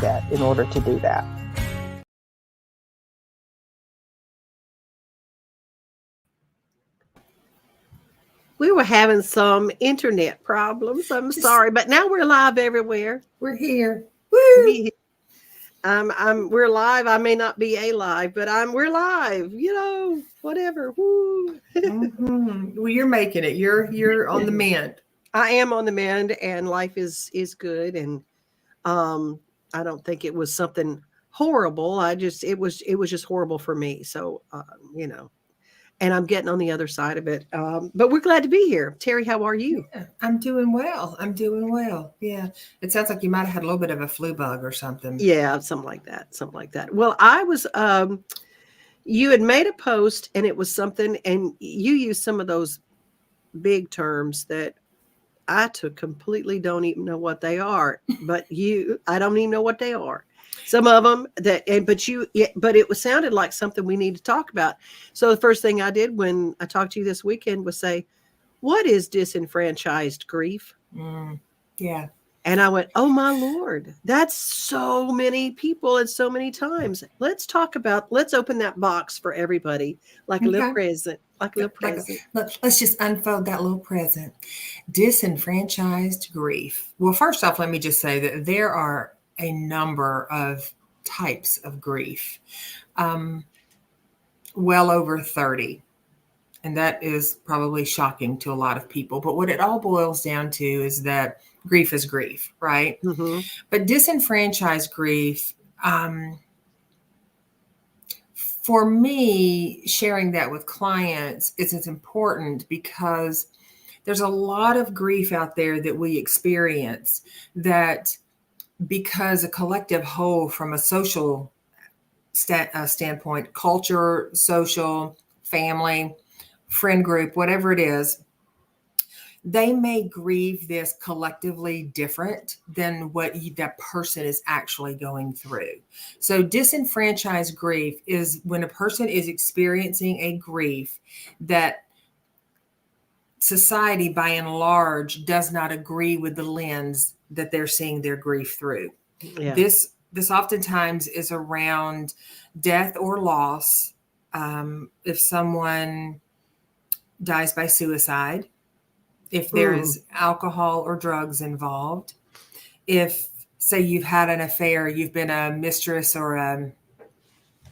mindset in order to do that. We were having some internet problems. I'm sorry, but now we're live everywhere. We're here. Woo! We're live. I may not be alive, but we're live. Whatever. Woo. Well, you're making it. You're on the mend. I am on the mend, and life is good. And I don't think it was something horrible. It was just horrible for me. So and I'm getting on the other side of it. But we're glad to be here. Teri, how are you? Yeah, I'm doing well. Yeah. It sounds like you might have had a little bit of a flu bug or something. Yeah, something like that. Well, I was, you had made a post and it was something, and you used some of those big terms that I completely don't even know what they are, but I don't even know what they are. Some of them but it sounded like something we need to talk about. So the first thing I did when I talked to you this weekend was say, what is disenfranchised grief? Yeah. And I went, oh my Lord, that's so many people and so many times. Let's open that box for everybody, like a little present, Let's just unfold that little present. Disenfranchised grief. Well, first off, let me just say that there are a number of types of grief, well over 30. And that is probably shocking to a lot of people. But what it all boils down to is that grief is grief, right? Mm-hmm. But disenfranchised grief, for me, sharing that with clients is important because there's a lot of grief out there that we experience that because a collective whole from a social standpoint, culture, social, family, friend group, whatever it is, they may grieve this collectively different than what that person is actually going through. So disenfranchised grief is when a person is experiencing a grief that society by and large does not agree with the lens that they're seeing their grief through. Yeah. This oftentimes is around death or loss. If someone dies by suicide, if there's alcohol or drugs involved, if, say, you've had an affair, you've been a mistress or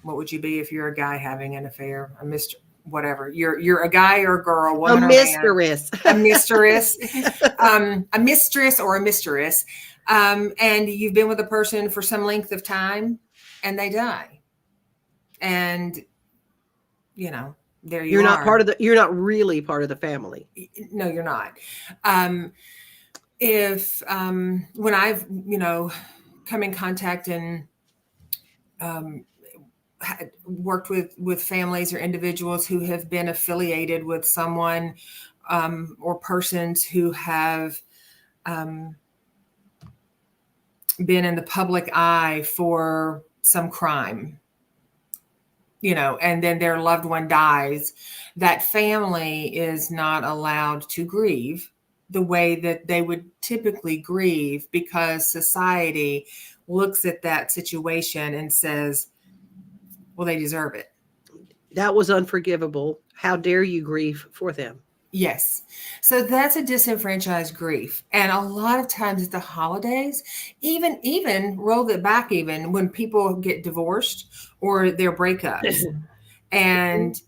what would you be if you're a guy having an affair? A mistress, whatever. You're a guy or a girl, woman or man. A mistress, a mistress or a mistress. And you've been with a person for some length of time and they die. And, there you're not you're not really part of the family. No, you're not. If when I've come in contact and worked with families or individuals who have been affiliated with someone or persons who have been in the public eye for some crime, and then their loved one dies, that family is not allowed to grieve the way that they would typically grieve because society looks at that situation and says, well, they deserve it. That was unforgivable. How dare you grieve for them? Yes. So that's a disenfranchised grief. And a lot of times at the holidays, even roll it back, even when people get divorced or their breakups, and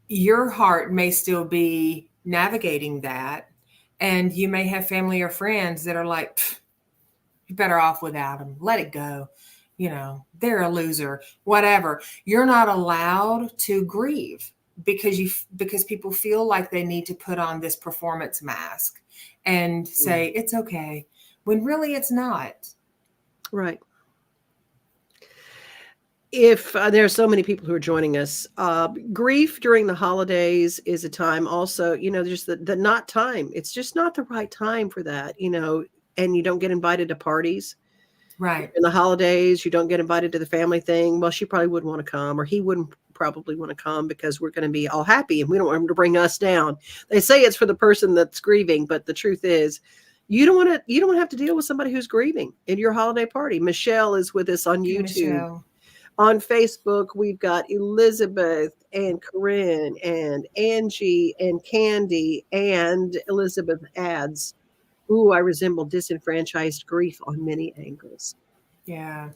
your heart may still be navigating that. And you may have family or friends that are like, you're better off without them. Let it go. They're a loser, whatever. You're not allowed to grieve because people feel like they need to put on this performance mask and say it's okay when really it's not. Right. If there are so many people who are joining us, grief during the holidays is a time also, just the not time. It's just not the right time for that, and you don't get invited to parties. Right. In the holidays, you don't get invited to the family thing. Well, she probably wouldn't want to come, or he wouldn't probably want to come because we're going to be all happy and we don't want him to bring us down. They say it's for the person that's grieving, but the truth is, you don't have to deal with somebody who's grieving in your holiday party. Michelle is with us on Okay, YouTube. Michelle. On Facebook, we've got Elizabeth and Corinne and Angie and Candy, and Elizabeth adds, "Ooh, I resemble disenfranchised grief on many angles." Yeah.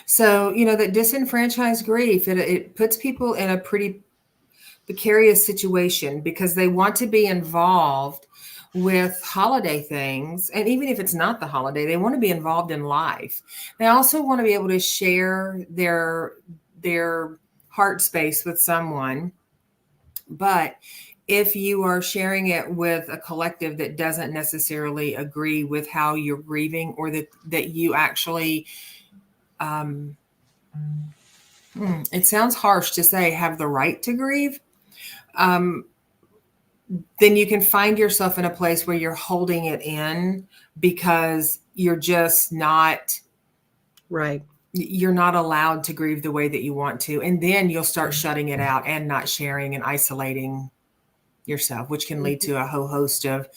So, that disenfranchised grief, it puts people in a pretty precarious situation because they want to be involved with holiday things. And even if it's not the holiday, they want to be involved in life. They also want to be able to share their heart space with someone. But if you are sharing it with a collective that doesn't necessarily agree with how you're grieving, or that you actually, it sounds harsh to say, have the right to grieve, then you can find yourself in a place where you're holding it in because you're just not Right. you're not allowed to grieve the way that you want to. And then you'll start shutting it out and not sharing and isolating yourself, which can lead to a whole host of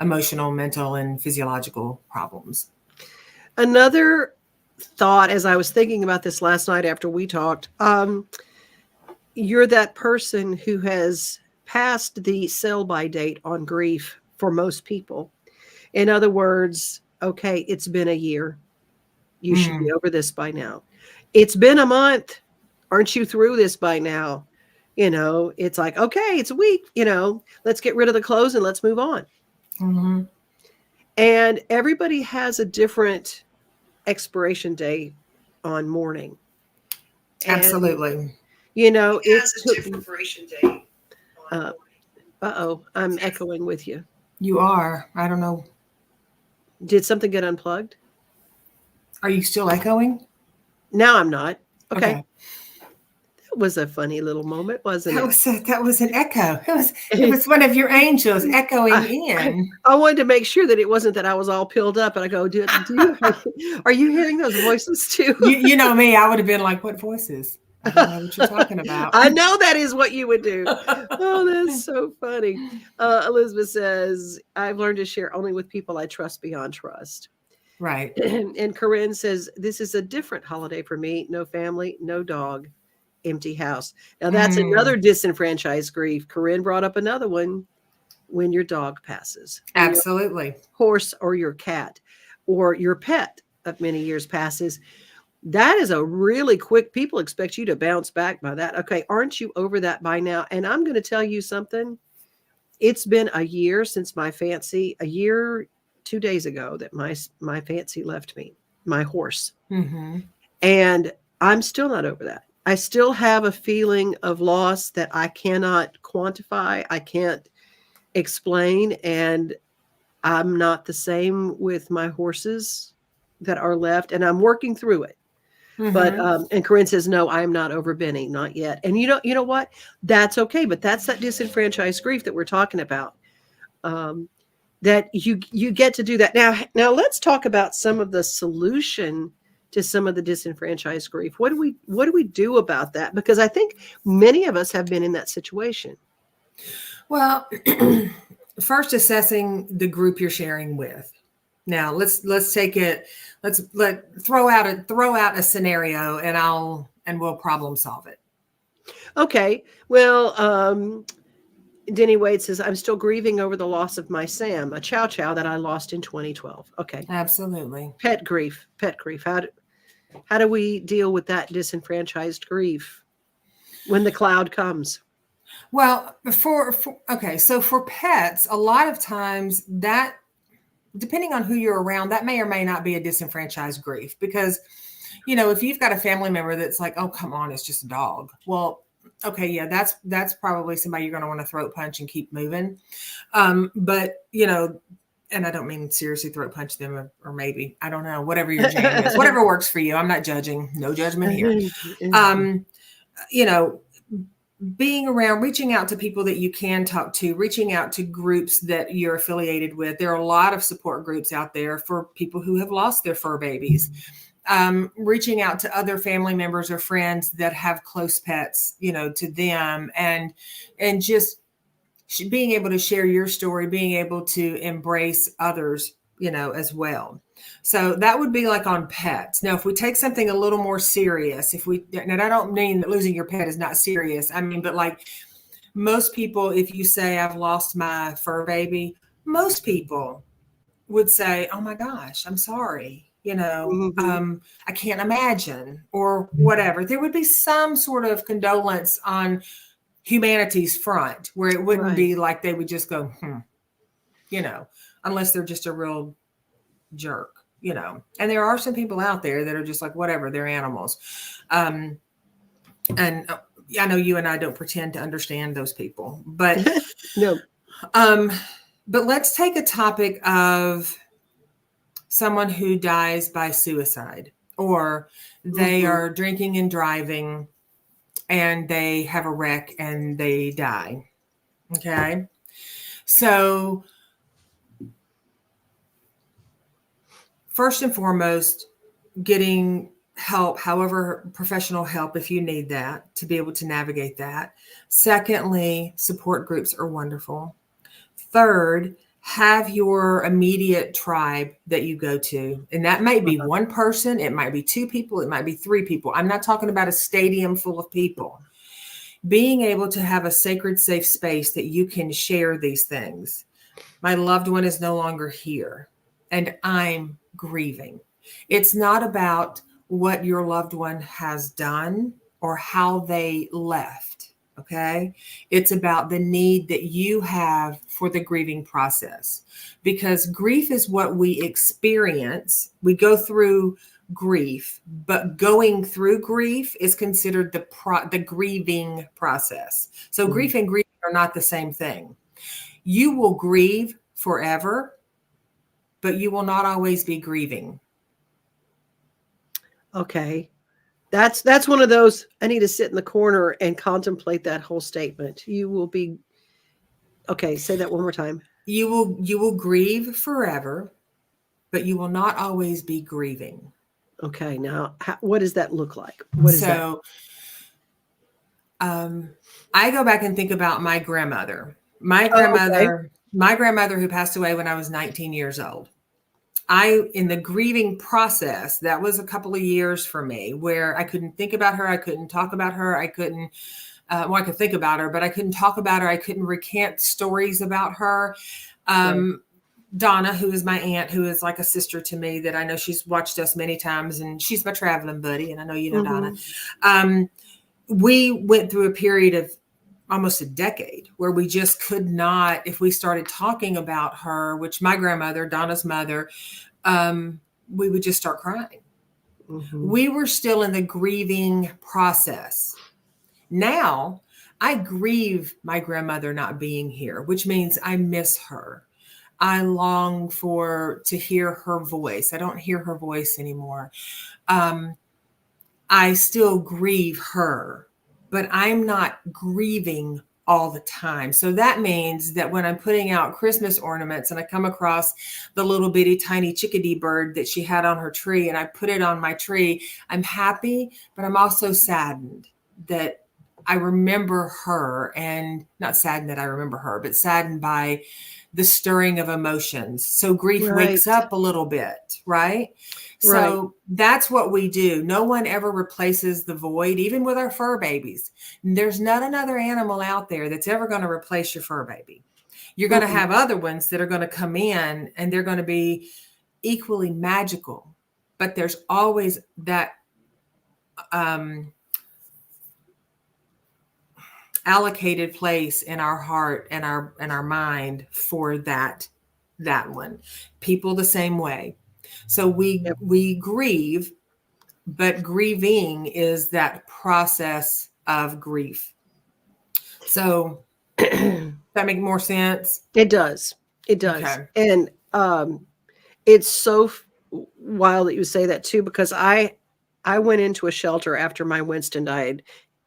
emotional, mental, and physiological problems. Another thought, as I was thinking about this last night after we talked, you're that person who has passed the sell-by date on grief for most people. In other words, okay, it's been a year. You should be over this by now. It's been a month. Aren't you through this by now? It's like, okay, it's a week, let's get rid of the clothes and let's move on. Mm-hmm. And everybody has a different expiration date on mourning. Absolutely. It's a different expiration date. I'm echoing with you. You are. I don't know. Did something get unplugged? Are you still echoing? Now I'm not. Okay. That was a funny little moment, wasn't it? That was an echo. It was one of your angels echoing in. I wanted to make sure that it wasn't that I was all pilled up, and I go, are you hearing those voices too? You know me, I would have been like, what voices? I don't know what you're talking about. I know that is what you would do. Oh, that's so funny. Elizabeth says, I've learned to share only with people I trust beyond trust. Right. And Corinne says, this is a different holiday for me. No family, no dog, empty house. Now that's another disenfranchised grief. Corinne brought up another one: when your dog passes. Absolutely. Your horse or your cat or your pet of many years passes. That is a really quick, people expect you to bounce back by that. Okay, aren't you over that by now? And I'm going to tell you something. It's been a year since a year, 2 days ago, that my fancy left me, my horse. Mm-hmm. And I'm still not over that. I still have a feeling of loss that I cannot quantify. I can't explain. And I'm not the same with my horses that are left. And I'm working through it. Mm-hmm. But and Corinne says, no, I'm not over Benny, not yet. And you know what? That's okay. But that's that disenfranchised grief that we're talking about. That you get to do that. Now let's talk about some of the solution to some of the disenfranchised grief. What do we do about that? Because I think many of us have been in that situation. Well, first assessing the group you're sharing with. Now let's take it. Let's throw out a scenario, and we'll problem solve it. Okay. Well, Denny Wade says, I'm still grieving over the loss of my Sam, a chow chow that I lost in 2012. Okay. Absolutely. Pet grief. How do we deal with that disenfranchised grief when the cloud comes? Well, so for pets, a lot of times that, depending on who you're around, that may or may not be a disenfranchised grief, because, if you've got a family member that's like, oh, come on, it's just a dog. Well, okay, yeah, that's probably somebody you're going to want to throat punch and keep moving. But, and I don't mean seriously throat punch them, or maybe, I don't know, whatever your jam is, whatever works for you. I'm not judging, no judgment here. Being around, reaching out to people that you can talk to, reaching out to groups that you're affiliated with. There are a lot of support groups out there for people who have lost their fur babies. Reaching out to other family members or friends that have close pets, to them, and just being able to share your story, being able to embrace others as well. So that would be like on pets. Now, if we take something a little more serious, and I don't mean that losing your pet is not serious. I mean, but like most people, if you say, I've lost my fur baby, most people would say, oh my gosh, I'm sorry. Mhm. I can't imagine, or whatever. There would be some sort of condolence on humanity's front where it wouldn't Right. be like they would just go, unless they're just a real jerk, and there are some people out there that are just like, whatever, they're animals. And I know you and I don't pretend to understand those people, but, No. um, but let's take a topic of someone who dies by suicide, or they Mhm. are drinking and driving and they have a wreck and they die. Okay. So first and foremost, getting help, however, professional help, if you need that, to be able to navigate that. Secondly, support groups are wonderful. Third, have your immediate tribe that you go to. And that might be Uh-huh. one person, it might be two people, it might be three people. I'm not talking about a stadium full of people. Being able to have a sacred, safe space that you can share these things. My loved one is no longer here, and I'm grieving. It's not about what your loved one has done or how they left. Okay. It's about the need that you have for the grieving process, because grief is what we experience. We go through grief, but going through grief is considered the grieving process. So Mhm. grief and grieving are not the same thing. You will grieve forever, but you will not always be grieving. Okay. That's one of those, I need to sit in the corner and contemplate that whole statement. You will be okay, say that one more time. You will grieve forever, but you will not always be grieving. Okay, now what does that look like? What is that? So um, I go back and think about my grandmother. My Oh, okay. grandmother, my grandmother who passed away when I was 19 years old. In the grieving process, that was a couple of years for me where I couldn't think about her. I couldn't talk about her. I couldn't, I could think about her, but I couldn't talk about her. I couldn't recant stories about her. Sure. Donna, who is my aunt, who is like a sister to me, that I know she's watched us many times, and she's my traveling buddy. And I know you know Donna. Mhm. Um, we went through a period of almost a decade where we just could not, if we started talking about her, which my grandmother, Donna's mother, we would just start crying. Mhm. We were still in the grieving process. Now I grieve my grandmother not being here, which means I miss her. I long to hear her voice. I don't hear her voice anymore. Um, I still grieve her, but I'm not grieving all the time. So that means that when I'm putting out Christmas ornaments and I come across the little bitty tiny chickadee bird that she had on her tree and I put it on my tree, I'm happy, but I'm also saddened that I remember her, and not saddened that I remember her, but saddened by the stirring of emotions. So grief wakes Right. up a little bit, right? Right. So that's what we do. No one ever replaces the void, even with our fur babies. There's not another animal out there that's ever going to replace your fur baby. You're going to Mm-mm. have other ones that are going to come in and they're going to be equally magical. But there's always that um, allocated place in our heart and our mind for that one. People the same way. So we Yep. we grieve, but grieving is that process of grief. So that make more sense? It does. It does. Okay. And it's so wild that you say that too, because I went into a shelter after my Winston died.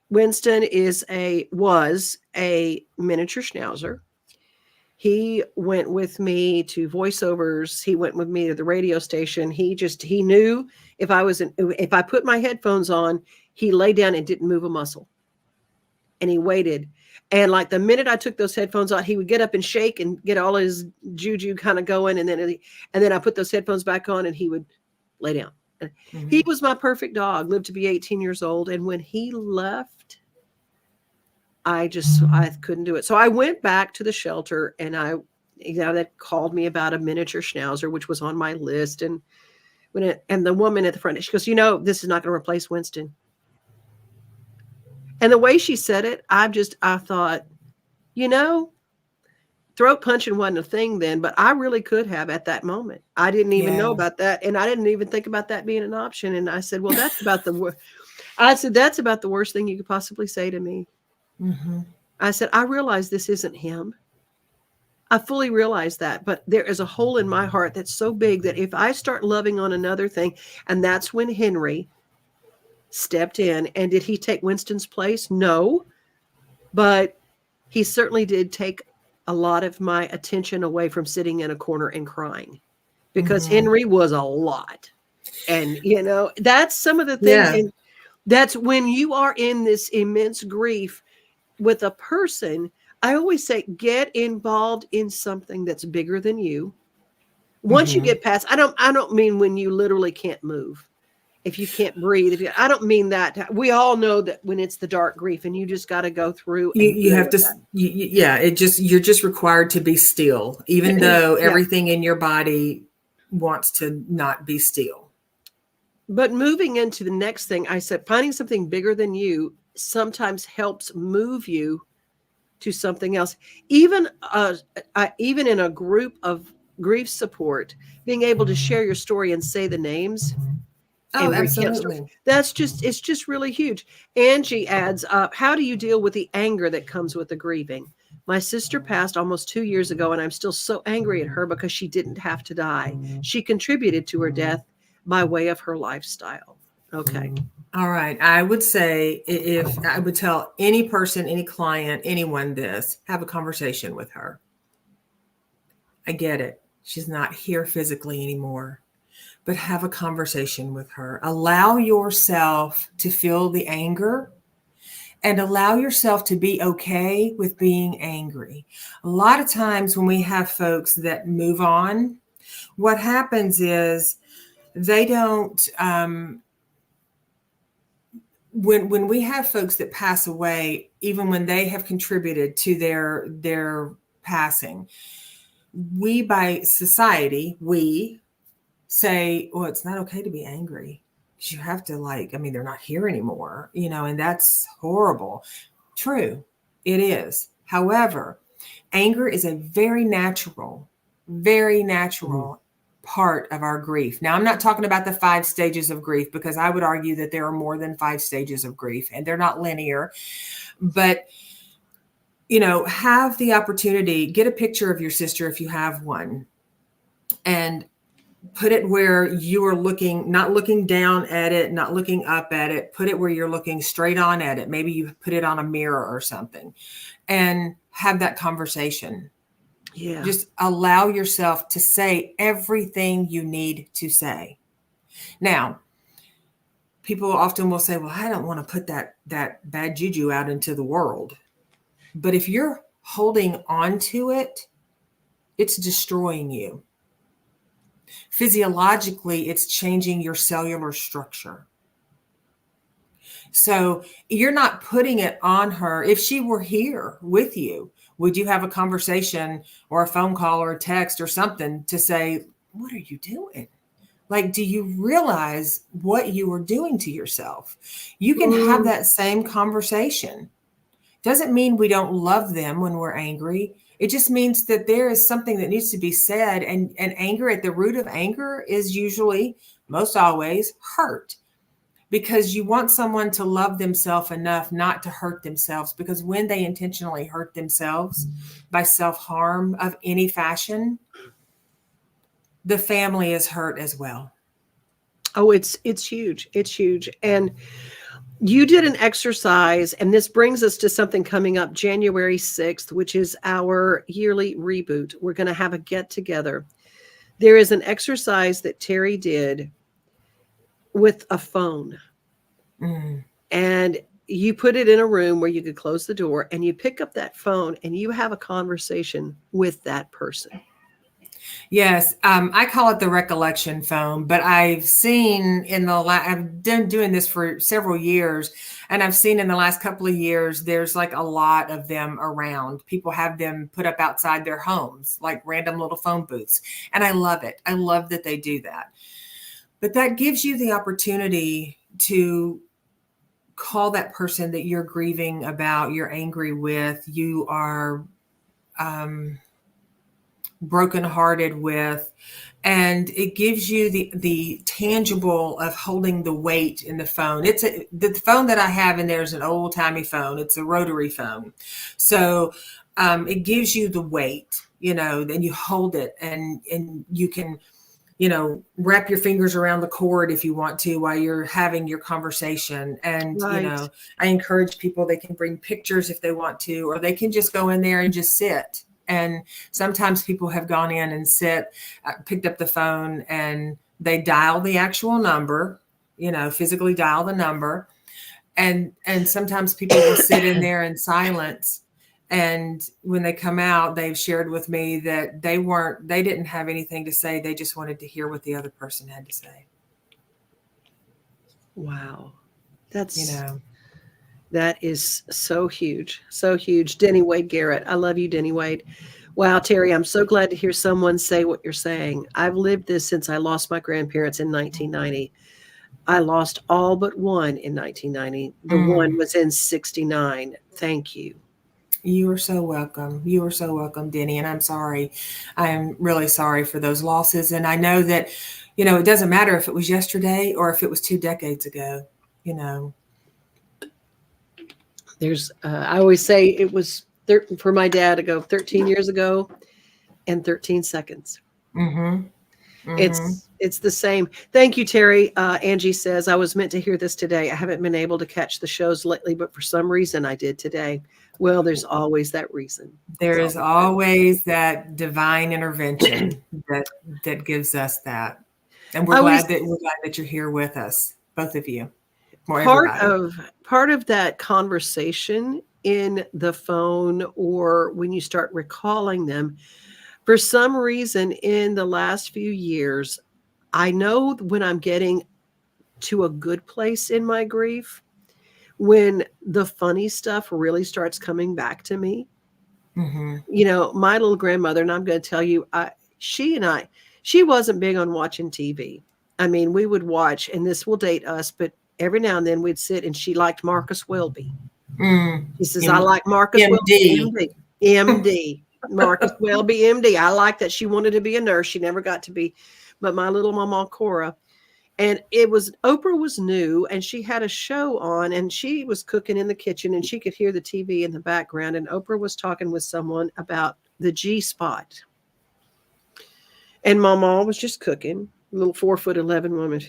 Winston was a miniature schnauzer. He went with me to voiceovers. He went with me to the radio station. He knew if I put my headphones on, he lay down and didn't move a muscle. And he waited. And like the minute I took those headphones on, he would get up and shake and get all his juju kind of going. And then I put those headphones back on and he would lay down. Mhm. He was my perfect dog, lived to be 18 years old. And when he left, I couldn't do it. So I went back to the shelter and that called me about a miniature schnauzer, which was on my list. And and the woman at the front, she goes, this is not going to replace Winston. And the way she said it, I thought, throat punching wasn't a thing then, but I really could have at that moment. I didn't even know about that. And I didn't even think about that being an option. And I said, well, that's about the worst thing you could possibly say to me. Mm-hmm. I said, I realize this isn't him. I fully realize that, but there is a hole in my heart that's so big that if I start loving on another thing, and that's when Henry stepped in. And did he take Winston's place? No, but he certainly did take a lot of my attention away from sitting in a corner and crying, because Henry was a lot. And, that's some of the things. Yeah. And that's when you are in this immense grief with a person. I always say, get involved in something that's bigger than you. Once you get past, I don't mean when you literally can't move. If you can't breathe, I don't mean that. We all know that when it's the dark grief and you just got to go through. You have to, you're just required to be still, even though everything in your body wants to not be still. But moving into the next thing, I said, finding something bigger than you sometimes helps move you to something else. Even in a group of grief support, being able to share your story and say the names. Oh, absolutely. It's just really huge. Angie adds up, how do you deal with the anger that comes with the grieving? My sister passed almost 2 years ago, and I'm still so angry at her because she didn't have to die. She contributed to her death by way of her lifestyle. Okay. All right. I would say, if I would tell any person, any client, anyone this, have a conversation with her. I get it. She's not here physically anymore. But have a conversation with her. Allow yourself to feel the anger and allow yourself to be okay with being angry. A lot of times when we have folks that move on, what happens is they don't, when we have folks that pass away, even when they have contributed to their passing, we, by society, we say, well, it's not okay to be angry. You have to they're not here anymore, and that's horrible. True, it is. However, anger is a very natural part of our grief. Now, I'm not talking about the 5 stages of grief, because I would argue that there are more than 5 stages of grief and they're not linear, but have the opportunity, get a picture of your sister if you have one, and put it where you are looking, not looking down at it, not looking up at it. Put it where you're looking straight on at it. Maybe you put it on a mirror or something, and have that conversation. Yeah. Just allow yourself to say everything you need to say. Now, people often will say, well, I don't want to put that bad juju out into the world. But if you're holding on to it, it's destroying you. Physiologically, it's changing your cellular structure. So you're not putting it on her. If she were here with you, would you have a conversation or a phone call or a text or something to say, what are you doing? Do you realize what you are doing to yourself? You can have that same conversation. Doesn't mean we don't love them when we're angry. It just means that there is something that needs to be said. And anger, at the root of anger, is usually, most always, hurt. Because you want someone to love themselves enough not to hurt themselves. Because when they intentionally hurt themselves by self-harm of any fashion, the family is hurt as well. Oh, it's huge. It's huge. And you did an exercise, and this brings us to something coming up January 6th, which is our yearly reboot. We're going to have a get together. There is an exercise that Teri did with a phone. And you put it in a room where you could close the door and you pick up that phone and you have a conversation with that person. Yes, I call it the recollection phone, but I've seen I've been doing this for several years, and I've seen in the last couple of years, there's like a lot of them around. People have them put up outside their homes, like random little phone booths. And I love it. I love that they do that. But that gives you the opportunity to call that person that you're grieving about, you're angry with, you are brokenhearted with, and it gives you the tangible of holding the weight in the phone. The phone that I have in there is an old timey phone. It's a rotary phone, so it gives you the weight. Then you hold it, and you can wrap your fingers around the cord if you want to while you're having your conversation. And Right. I encourage people, they can bring pictures if they want to, or they can just go in there and just sit. And sometimes people have gone in and picked up the phone, and they dial the actual number, physically dial the number. And sometimes people will sit in there in silence. And when they come out, they've shared with me that they didn't have anything to say. They just wanted to hear what the other person had to say. Wow. That is so huge. So huge. Denny Wade Garrett. I love you, Denny Wade. Wow, Teri, I'm so glad to hear someone say what you're saying. I've lived this since I lost my grandparents in 1990. I lost all but one in 1990. The one was in 69. Thank you. You are so welcome. You are so welcome, Denny. And I'm sorry. I am really sorry for those losses. And I know that, it doesn't matter if it was yesterday or if it was 2 decades ago, There's, I always say it was for my dad to go 13 years ago and 13 seconds. Mm-hmm. Mm-hmm. It's the same. Thank you, Teri. Angie says, I was meant to hear this today. I haven't been able to catch the shows lately, but for some reason I did today. Well, there's always that reason. There is always that divine intervention that gives us that. And we're glad that you're here with us, both of you. Part of that conversation in the phone, or when you start recalling them, for some reason in the last few years, I know when I'm getting to a good place in my grief, when the funny stuff really starts coming back to me. Mm-hmm. My little grandmother, and I'm going to tell you, she wasn't big on watching TV. I mean, we would watch, and this will date us, but every now and then we'd sit, and she liked Marcus Welby. She says, I like Marcus Welby, MD. Marcus Welby, MD. I like that. She wanted to be a nurse. She never got to be, but my little mama Cora. And Oprah was new, and she had a show on, and she was cooking in the kitchen, and she could hear the TV in the background, and Oprah was talking with someone about the G spot. And Mama was just cooking, a little 4'11" woman.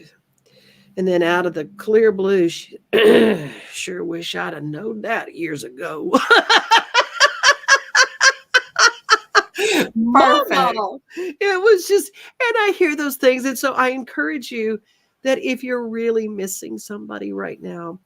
And then out of the clear blue, she sure wish I'd have known that years ago. Mama. It was just, and I hear those things. And so I encourage you that if you're really missing somebody right now,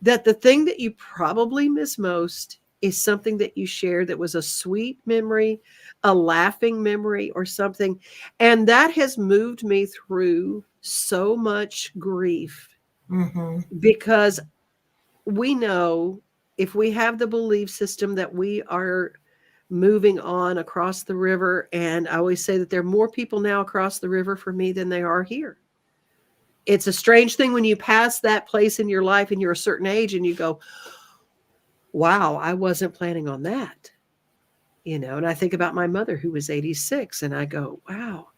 that the thing that you probably miss most is something that you shared that was a sweet memory, a laughing memory, or something. And that has moved me through so much grief, because we know if we have the belief system that we are moving on across the river, and I always say that there are more people now across the river for me than there are here. It's a strange thing when you pass that place in your life and you're a certain age and you go, wow, I wasn't planning on that. And I think about my mother who was 86, and I go, wow.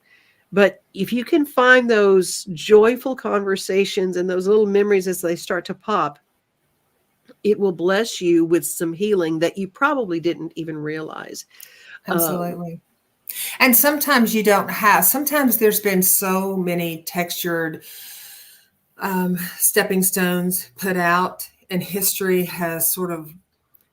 But if you can find those joyful conversations and those little memories as they start to pop, it will bless you with some healing that you probably didn't even realize. Absolutely. And sometimes sometimes there's been so many textured stepping stones put out, and history has sort of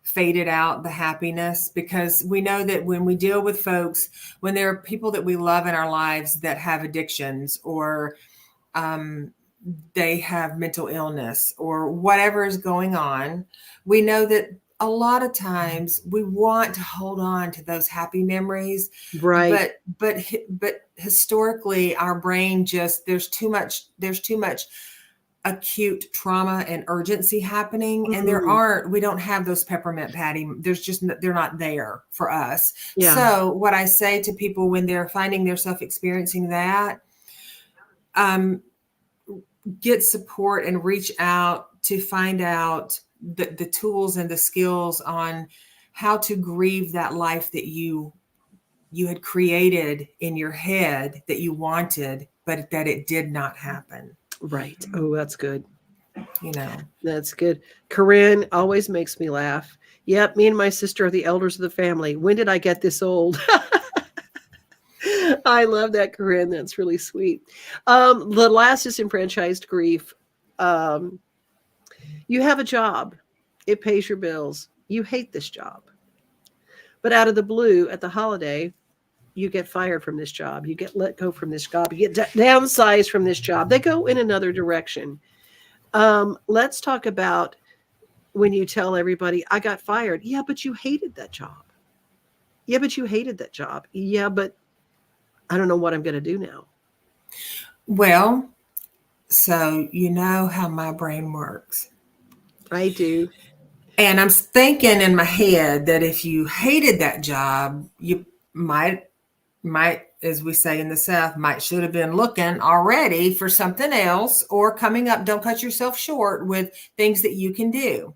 faded out the happiness, because we know that when we deal with folks, when there are people that we love in our lives that have addictions, or they have mental illness or whatever is going on. We know that a lot of times we want to hold on to those happy memories, Right. but historically our brain just there's too much acute trauma and urgency happening, and Mm, we don't have those peppermint patty, they're not there for us. yeah. So what I say to people when they're finding themselves experiencing that, um, get support and reach out to find out the tools and the skills on how to grieve that life that you had created in your head that you wanted, but that it did not happen. Right. Oh, that's good. You know, That's good. Corinne always makes me laugh. Yep, me and my sister are the elders of the family. When did I get this old? I love that, Corinne. That's really sweet. The last disenfranchised grief. Um, you have a job, it pays your bills. You hate this job. But out of the blue, at the holiday, you get fired from this job. You get let go from this job. You get downsized from this job. They go in another direction. Let's talk about when you tell everybody, I got fired. Yeah, but you hated that job. Yeah, but you hated that job. Yeah, but I don't know what I'm going to do now. well, so you know how my brain works. I do. And I'm thinking in my head that if you hated that job, you might, as we say in the South, might should have been looking already for something else or coming up. Don't cut yourself short with things that you can do.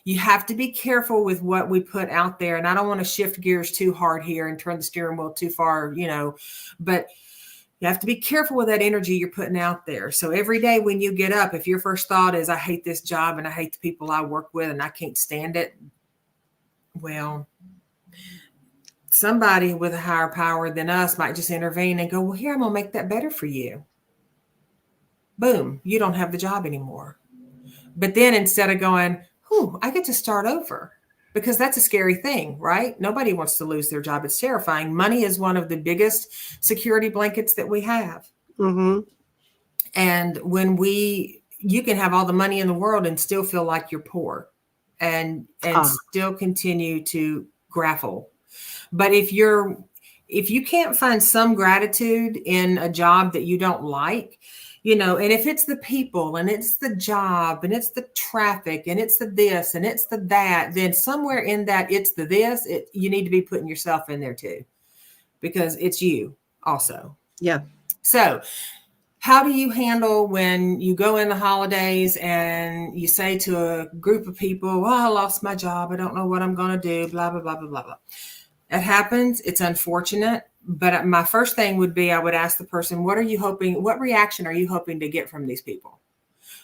You have to be careful with what we put out there. And I don't want to shift gears too hard here and turn the steering wheel too far, but you have to be careful with that energy you're putting out there. So every day when you get up, if your first thought is, I hate this job and I hate the people I work with and I can't stand it, well, somebody with a higher power than us might just intervene and go, well, here, I'm going to make that better for you. Boom, you don't have the job anymore. But then instead of going, I get to start over, because that's a scary thing, right? Nobody wants to lose their job. It's terrifying. Money is one of the biggest security blankets that we have. Mm-hmm. And you can have all the money in the world and still feel like you're poor and still continue to grapple. But if you can't find some gratitude in a job that you don't like, and if it's the people and it's the job and it's the traffic and it's the this and it's the that, then somewhere in that it's the this, you need to be putting yourself in there too, because it's you also. Yeah. So how do you handle when you go in the holidays and you say to a group of people, I lost my job, I don't know what I'm going to do, blah, blah, blah, blah, blah, blah. It happens. It's unfortunate. But my first thing would be, I would ask the person, what reaction are you hoping to get from these people?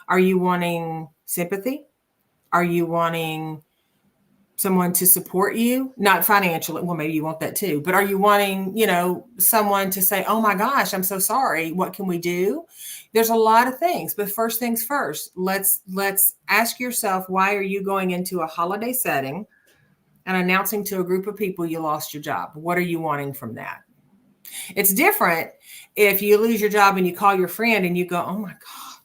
Are you wanting sympathy? Are you wanting someone to support you? Not financially. Well, maybe you want that too. But are you wanting, someone to say, oh my gosh, I'm so sorry. What can we do? There's a lot of things. But first things first, let's ask yourself, why are you going into a holiday setting and announcing to a group of people you lost your job? What are you wanting from that? It's different if you lose your job and you call your friend and you go, oh my God,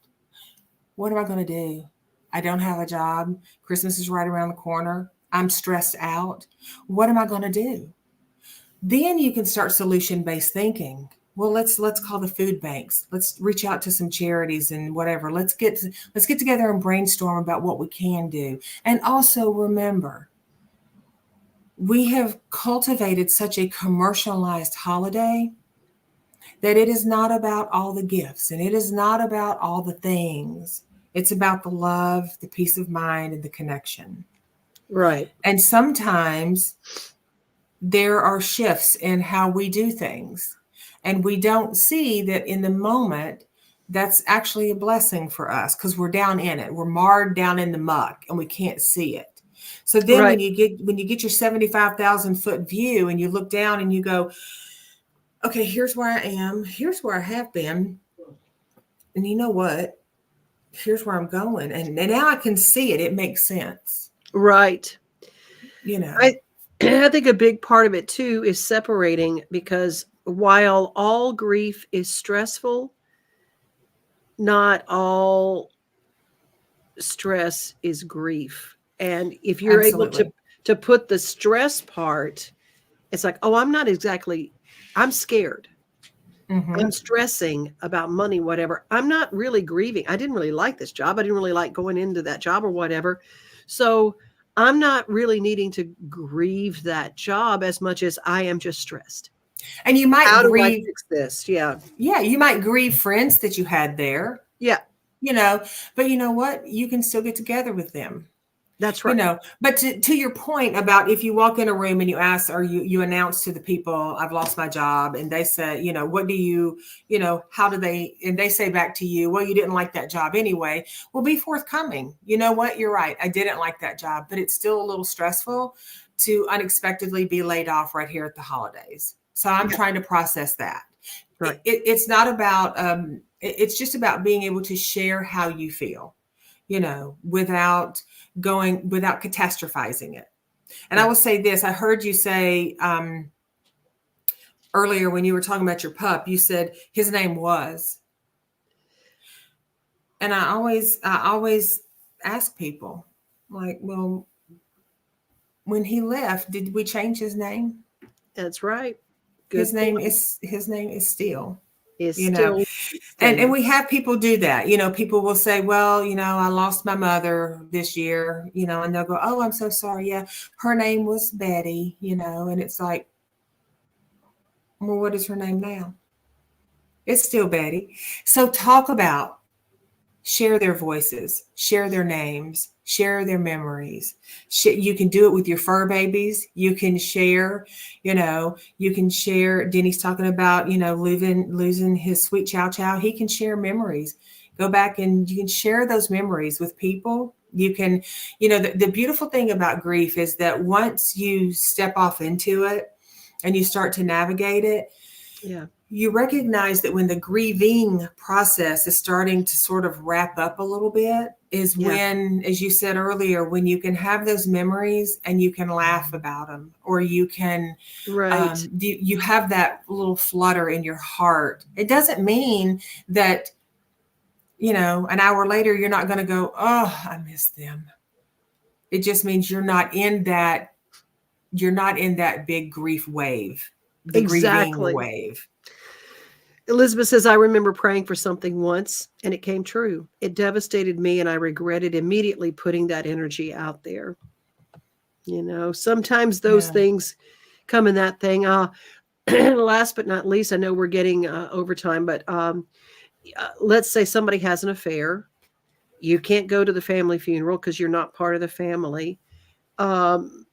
what am I going to do? I don't have a job. Christmas is right around the corner. I'm stressed out. What am I going to do? Then you can start solution-based thinking. Well, let's call the food banks. Let's reach out to some charities and whatever. Let's get together and brainstorm about what we can do. And also remember, we have cultivated such a commercialized holiday that it is not about all the gifts and it is not about all the things. It's about the love, the peace of mind, and the connection. Right. And sometimes there are shifts in how we do things. And we don't see that in the moment. That's actually a blessing for us because we're down in it. We're marred down in the muck and we can't see it. So then Right. when you get your 75,000 foot view and you look down and you go, okay, here's where I am. Here's where I have been. And you know what? Here's where I'm going. And now I can see it. It makes sense. Right. I think a big part of it too is separating, because while all grief is stressful, not all stress is grief. And if you're able Absolutely. to put the stress part, it's like, oh, I'm not exactly, I'm scared. Hmm. I'm stressing about money, whatever. I'm not really grieving. I didn't really like this job. I didn't really like going into that job or whatever. So I'm not really needing to grieve that job as much as I am just stressed. And you might How do I grieve, fix this? Yeah. yeah, you might grieve friends that you had there, Yeah. you know, but you know what? You can still get together with them. That's right. But to your point about if you walk in a room and you ask, or you announce to the people, I've lost my job, and they say, what do you, how do they, and they say back to you, well, you didn't like that job anyway. Well, be forthcoming. You know what? You're right. I didn't like that job, but it's still a little stressful to unexpectedly be laid off right here at the holidays. So I'm Yeah. trying to process that. Right. It's not about, it's just about being able to share how you feel, without catastrophizing it. And I Yeah. will say this, I heard you say earlier when you were talking about your pup, you said his name was. And I always ask people, like, well, when he left, did we change his name? That's right. His Good name point. is his name is still, Is you know. still And standing. we have people do that. People will say, well, I lost my mother this year, and they'll go, oh, I'm so sorry. Yeah, her name was Betty, and it's like, well, what is her name now? It's still Betty. So talk about, share their voices, share their names, share their memories. You can do it with your fur babies. You can share, Denny's talking about, losing his sweet chow chow. He can share memories. Go back and you can share those memories with people. You can, the beautiful thing about grief is that once you step off into it and you start to navigate it, Yeah. you recognize that when the grieving process is starting to sort of wrap up a little bit is Yeah. when, as you said earlier, when you can have those memories and you can laugh about them, or you can, Right. you have that little flutter in your heart. It doesn't mean that, an hour later, you're not going to go, oh, I miss them. It just means you're not in that big grief wave, the grieving Exactly. wave. Elizabeth says, I remember praying for something once and it came true. It devastated me and I regretted immediately putting that energy out there. Sometimes those Yeah. things come in that thing. Last but not least, I know we're getting overtime, but let's say somebody has an affair. You can't go to the family funeral because you're not part of the family. Um,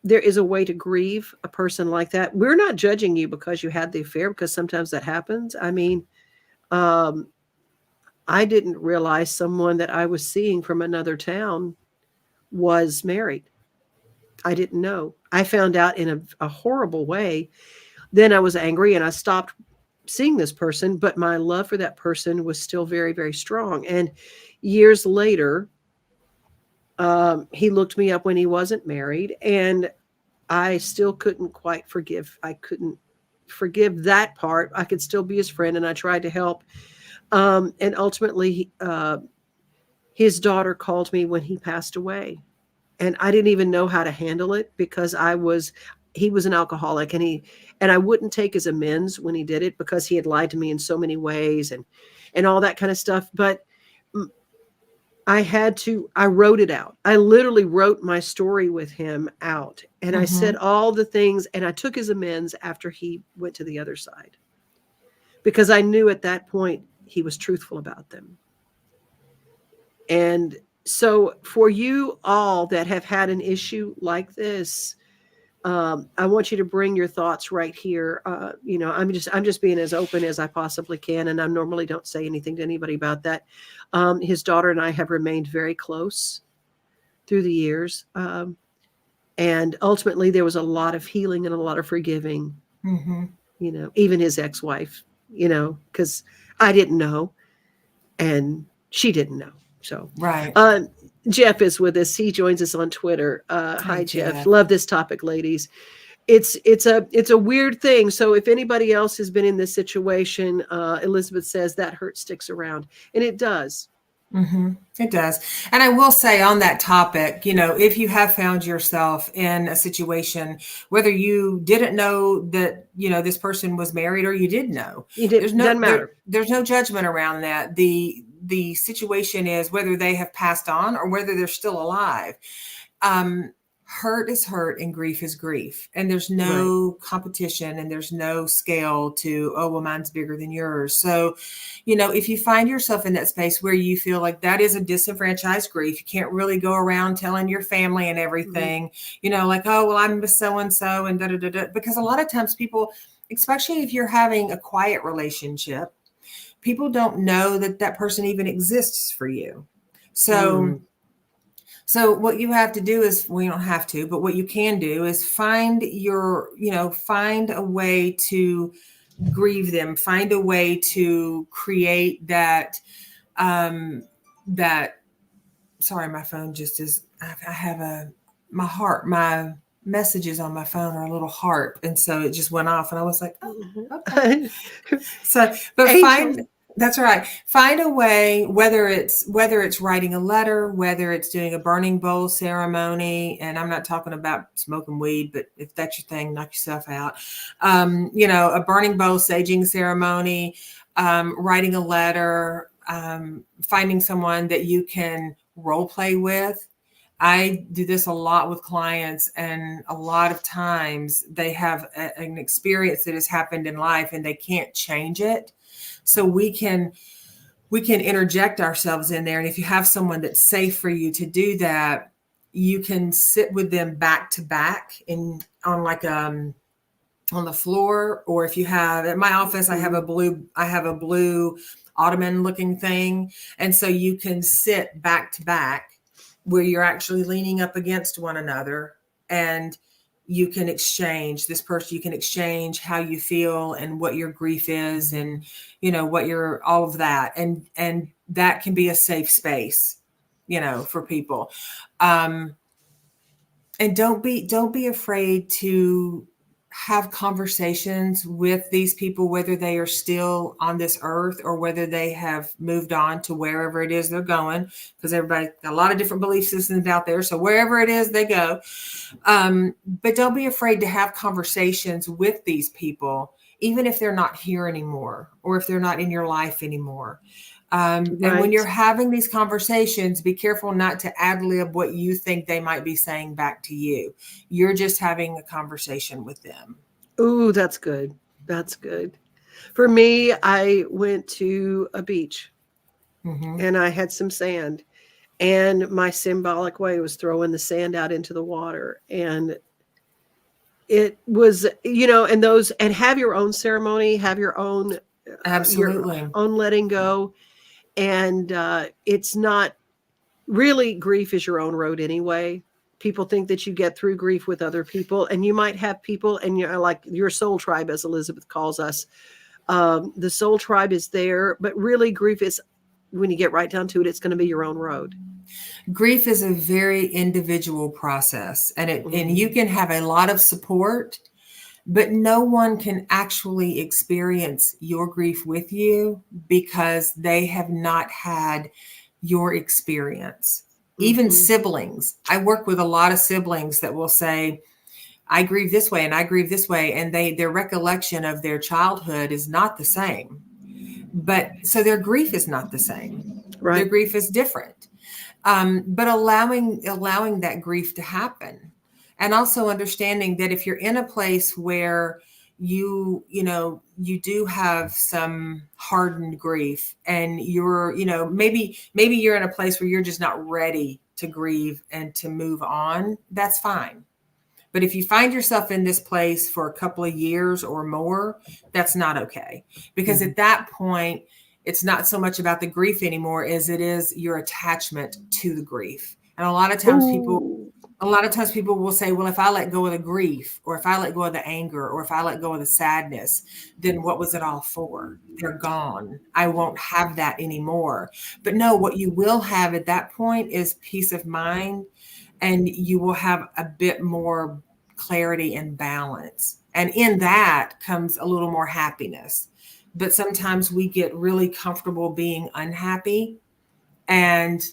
there is a way to grieve a person like that. We're not judging you because you had the affair, because sometimes that happens. I mean, um, I didn't realize someone that I was seeing from another town was married. I didn't know. I found out in a horrible way. Then I was angry and I stopped seeing this person, but my love for that person was still very, very strong. And years later, he looked me up when he wasn't married, and I still couldn't quite forgive. I couldn't forgive that part. I could still be his friend, and I tried to help. And ultimately, his daughter called me when he passed away, and I didn't even know how to handle it because he was an alcoholic, and I wouldn't take his amends when he did it because he had lied to me in so many ways and all that kind of stuff. But I wrote it out. I literally wrote my story with him out, and I said Mm-hmm. all the things, and I took his amends after he went to the other side because I knew at that point he was truthful about them. And so, for you all that have had an issue like this, I want you to bring your thoughts right here. I'm just being as open as I possibly can, and I normally don't say anything to anybody about that. His daughter and I have remained very close through the years, and ultimately there was a lot of healing and a lot of forgiving. Mm-hmm. Even his ex-wife. Because I didn't know, and she didn't know. So, Right. uh, Jeff is with us. He joins us on Twitter. Hey, Hi, Jeff. Jeff. Love this topic, ladies. it's a weird thing. So if anybody else has been in this situation, Elizabeth says that hurt sticks around, and it does. Mm-hmm. It does. And I will say on that topic, if you have found yourself in a situation, whether you didn't know that, this person was married or you did know, It doesn't matter. there's no judgment around that. The situation is whether they have passed on or whether they're still alive. Hurt is hurt and grief is grief. And there's no competition and there's no scale to, oh, well, mine's bigger than yours. So, if you find yourself in that space where you feel like that is a disenfranchised grief, you can't really go around telling your family and everything, like, oh, well, I'm so-and-so and da-da-da-da. Because a lot of times people, especially if you're having a quiet relationship, people don't know that that person even exists for you. So what you have to do is, well, you don't have to, but what you can do is find a way to grieve them, find a way to create that, sorry, my phone just is, I have my messages on my phone are a little heart. And so it just went off and I was like, oh, okay. That's right. Find a way, whether it's writing a letter, whether it's doing a burning bowl ceremony, and I'm not talking about smoking weed, but if that's your thing, knock yourself out. A burning bowl saging ceremony, writing a letter, finding someone that you can role play with. I do this a lot with clients, and a lot of times they have an experience that has happened in life and they can't change it. So we can interject ourselves in there. And if you have someone that's safe for you to do that, you can sit with them back to back on the floor. Or if you have, at my office, I have a blue ottoman looking thing. And so you can sit back to back where you're actually leaning up against one another, and you can exchange how you feel and what your grief is, and all of that. And that can be a safe space, for people. And don't be afraid to have conversations with these people, whether they are still on this earth or whether they have moved on to wherever it is they're going, because everybody got a lot of different belief systems out there. So wherever it is they go. But don't be afraid to have conversations with these people, even if they're not here anymore or if they're not in your life anymore. And when you're having these conversations, be careful not to ad-lib what you think they might be saying back to you. You're just having a conversation with them. Ooh, that's good. That's good. For me, I went to a beach and I had some sand, and my symbolic way was throwing the sand out into the water. And it was, and have your own ceremony, have your own, absolutely, your own letting go. And it's not really, grief is your own road anyway. People think that you get through grief with other people, and you might have people, and you're like your soul tribe, as Elizabeth calls us. The soul tribe is there, but really grief is, when you get right down to it, it's going to be your own road. Grief is a very individual process, and and you can have a lot of support, but no one can actually experience your grief with you because they have not had your experience. Even siblings. I work with a lot of siblings that will say, I grieve this way and I grieve this way. And their recollection of their childhood is not the same. But so their grief is not the same. Right. Their grief is different. But allowing that grief to happen. And also understanding that if you're in a place where you do have some hardened grief, and you're, maybe you're in a place where you're just not ready to grieve and to move on, that's fine. But if you find yourself in this place for a couple of years or more, that's not okay. Because at that point, it's not so much about the grief anymore as it is your attachment to the grief. And a lot of times people will say, well, if I let go of the grief, or if I let go of the anger, or if I let go of the sadness, then what was it all for? They're gone. I won't have that anymore. But no, what you will have at that point is peace of mind, and you will have a bit more clarity and balance. And in that comes a little more happiness. But sometimes we get really comfortable being unhappy. And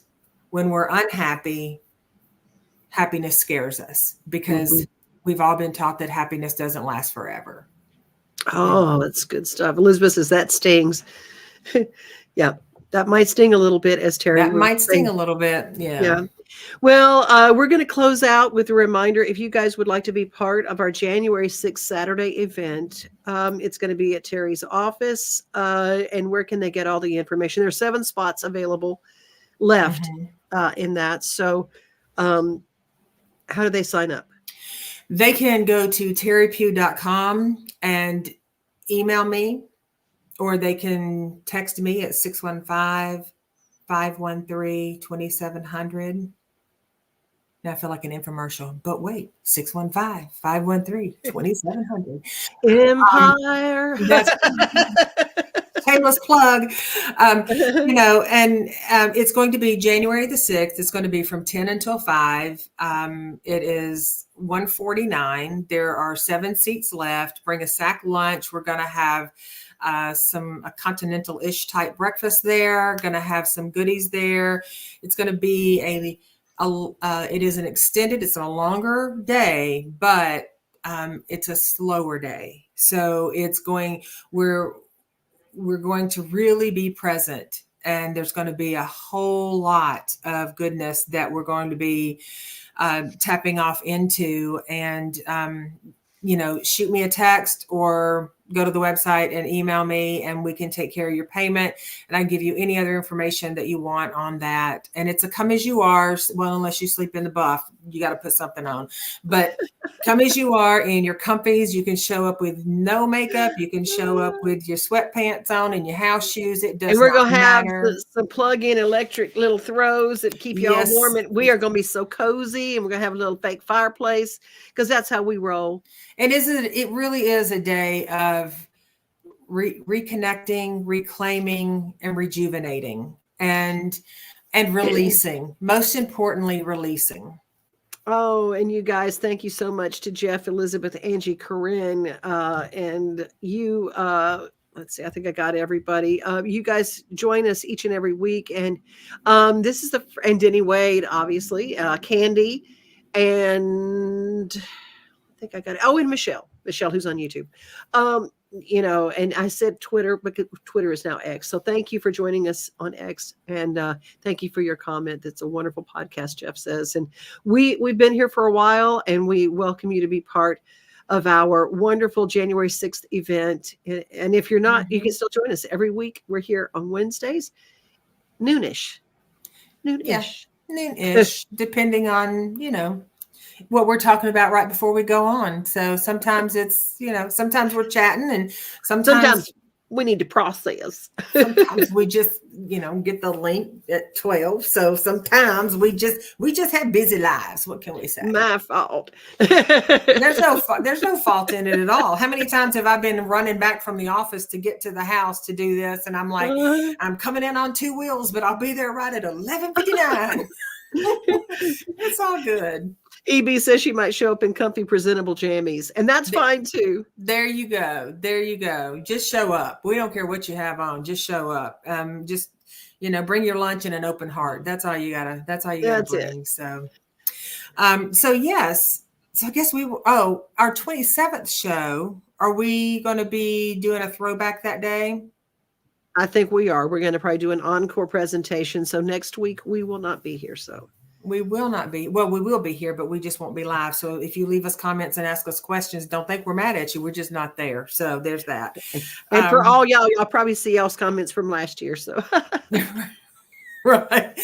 when we're unhappy, happiness scares us because we've all been taught that happiness doesn't last forever. Oh, that's good stuff. Elizabeth says that stings. Yeah, that might sting a little bit, as Teri That was might sting saying. a little bit. Yeah. Well, we're going to close out with a reminder. If you guys would like to be part of our January 6th Saturday event, it's going to be at Teri's office. And where can they get all the information? There's 7 spots available left in that. So how do they sign up? They can go to teripugh.com and email me, or they can text me at 615-513-2700. Now I feel like an infomercial, but wait, 615-513-2700. Empire. That's shameless plug. And it's going to be January the 6th. It's going to be from 10 until 5. It is $149. There are 7 seats left. Bring a sack lunch. We're going to have a continental-ish type breakfast there. Going to have some goodies there. It's going to be it is an extended, it's a longer day, but it's a slower day. So we're going to really be present, and there's going to be a whole lot of goodness that we're going to be tapping off into. And, shoot me a text or go to the website and email me, and we can take care of your payment. And I can give you any other information that you want on that. And it's a come as you are. Well, unless you sleep in the buff, you got to put something on, but come as you are in your comfies. You can show up with no makeup. You can show up with your sweatpants on and your house shoes. It does not matter. And we're going to have some plug-in electric little throws that keep you all warm. And we are going to be so cozy, and we're going to have a little fake fireplace because that's how we roll. And it really is a day of reconnecting, reclaiming, and rejuvenating, and releasing. Most importantly, releasing. Oh, and you guys, thank you so much to Jeff, Elizabeth, Angie, Corinne, and you. Let's see, I think I got everybody. You guys join us each and every week. And this is and Denny Wade, obviously, Candy, and I think I got it. Oh, and Michelle, who's on YouTube. And I said Twitter, but Twitter is now X. So thank you for joining us on X. And thank you for your comment. That's a wonderful podcast, Jeff says. And we've been here for a while, and we welcome you to be part of our wonderful January 6th event. And if you're not, you can still join us every week. We're here on Wednesdays, noonish, depending on, what we're talking about right before we go on. So sometimes it's, sometimes we're chatting, and sometimes we need to process. Sometimes we just, get the link at 12. So sometimes we just have busy lives. What can we say? My fault. There's no fault in it at all. How many times have I been running back from the office to get to the house to do this? And I'm like, I'm coming in on 2 wheels, but I'll be there right at 11:59. It's all good. EB says she might show up in comfy, presentable jammies, and that's fine too. There you go. Just show up. We don't care what you have on. Just show up. Just, bring your lunch and an open heart. That's all you gotta bring. It. So yes. So I guess our 27th show, are we going to be doing a throwback that day? I think we are. We're going to probably do an encore presentation. So next week we will not be here. So we will not be. Well, we will be here, but we just won't be live. So if you leave us comments and ask us questions, don't think we're mad at you. We're just not there. So there's that. And for all y'all probably see y'all's comments from last year. So right.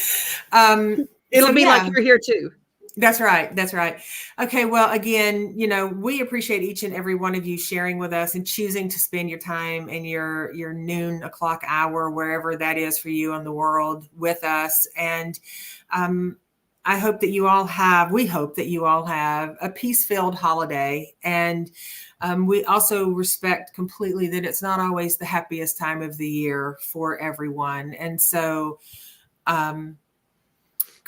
It'll be like you're here too. That's right. Okay. Well, again, we appreciate each and every one of you sharing with us and choosing to spend your time and your noon o'clock hour, wherever that is for you in the world, with us. And we hope that you all have a peace-filled holiday. And we also respect completely that it's not always the happiest time of the year for everyone. And so,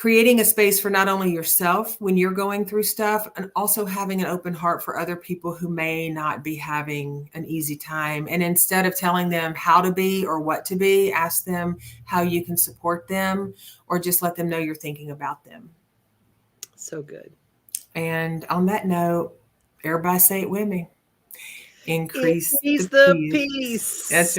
creating a space for not only yourself when you're going through stuff, and also having an open heart for other people who may not be having an easy time. And instead of telling them how to be or what to be, ask them how you can support them, or just let them know you're thinking about them. So good. And on that note, everybody say it with me. Increase Increase the the peace. peace. That's right.